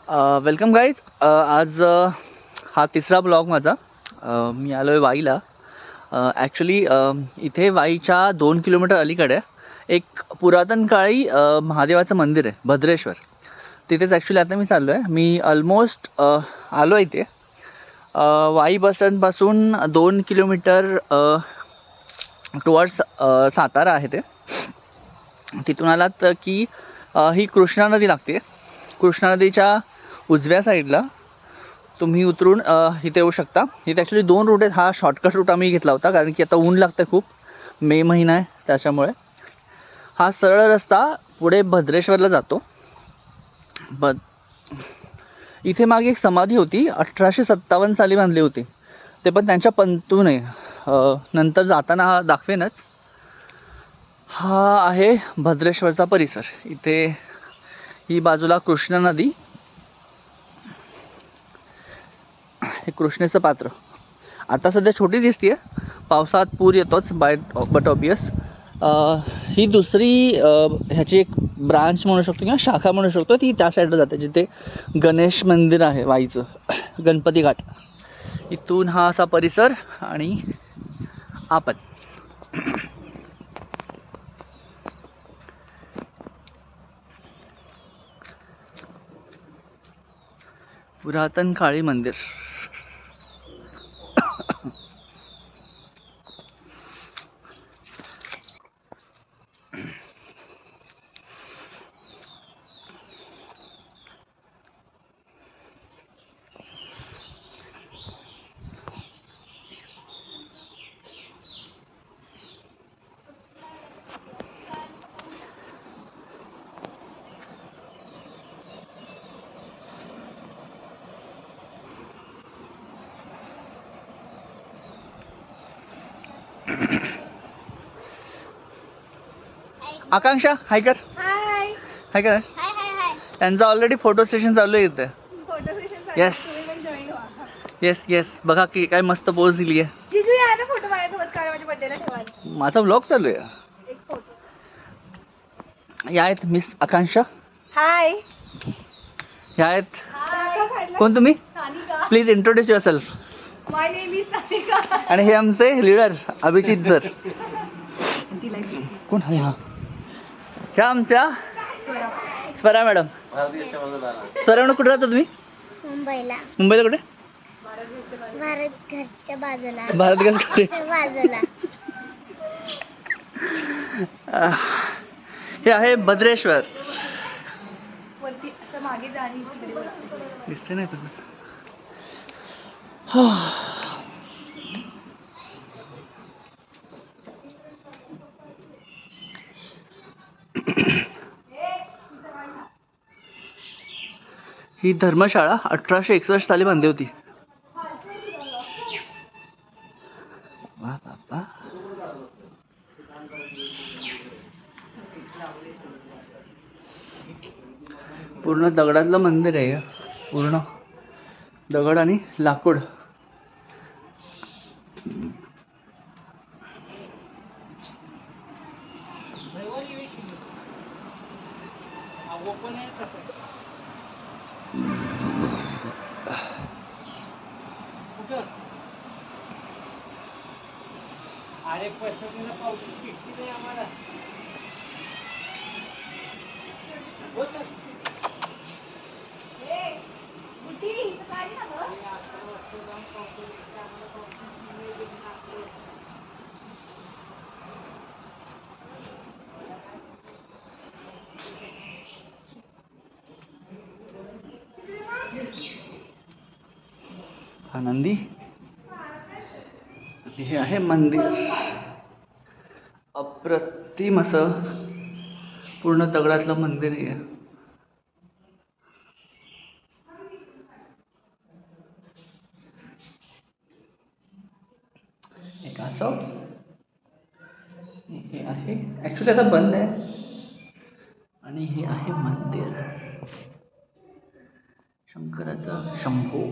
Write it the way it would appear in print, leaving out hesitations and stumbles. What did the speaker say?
Welcome guys. आज हा तिसरा ब्लॉग माझा. मी आलो आहे वाईला. ॲक्च्युली इथे वाईच्या 2 किलोमीटर अलीकडे एक पुरातन काळी महादेवाचं मंदिर आहे, भद्रेश्वर. तिथेच ॲक्च्युली आता मी चाललो आहे. मी ऑलमोस्ट आलो आहे इथे. वाई बस स्टँडपासून 2 किलोमीटर टुवर्ड्स सातारा आहे ते. तिथून आलात की ही कृष्णा नदी लागते. कृष्णा नदीच्या उजव्या साईडला तुम्ही उतरून इथे येऊ शकता. इथे ॲक्च्युली 2 रूट आहेत. हा शॉर्टकट रूट आम्ही घेतला होता कारण की आता ऊन लागतं खूप, मे महिना आहे त्याच्यामुळे. हा सरळ रस्ता पुढे भद्रेश्वरला जातो. इथे मागे एक समाधी होती, 1857 साली बांधली होती. ते पण त्यांच्या पंतूने. नंतर जाताना हा दाखवेनच. हा आहे भद्रेश्वरचा परिसर. इथे ही बाजूला कृष्णा नदी, हे कृष्णेचं पात्र. आता सध्या छोटी दिसते, पावसात पूर येतोच बट ऑबियस. ही दुसरी ह्याची एक ब्रांच म्हणू शकतो किंवा शाखा म्हणू शकतो, ती त्या साईडला जाते जिथे गणेश मंदिर आहे वाईचं, गणपती घाट. इथून हा असा परिसर आणि आपण पुरातन काळी मंदिर. आकांक्षा हाय कर. हाय कर. त्यांचं ऑलरेडी फोटो सेशन चालू आहे इथे. Yes yes yes. बघा की काय मस्त पोज दिली आहे. माझा ब्लॉग चालू आहे. या आहेत मिस आकांक्षा. हाय. या आहेत. कोण तुम्ही? Please introduce your self. My name is Sanika. आणि हे आमचे लीडर अभिजित सर. कोण आहे हा? ह्या आमच्या स्वरा मॅडम. स्वरा मॅडम कुठे राहता तुम्ही? मुंबईला. मुंबईला कुठे? भारत घरच्या बाजूला. भारत गॅस कुठे? बाजूला. हे आहे भद्रेश्वर. वरती असं मागे जाणी दिसते नाही तुला? ही धर्मशाळा 1861 साली बांधली होती. वा बाबा. पूर्ण दगडातलं मंदिर आहे. पूर्ण दगड आणि लाकूड. अरे पसंतीला पावती किती नाही आम्हाला. आनंदी. हे आहे मंदिर. अप्रतिम असं पूर्ण दगडातलं मंदिर आहे. एक असं हे आहे. ॲक्च्युली आता बंद आहे. आणि हे आहे मंदिर शंकराचं. शंभो.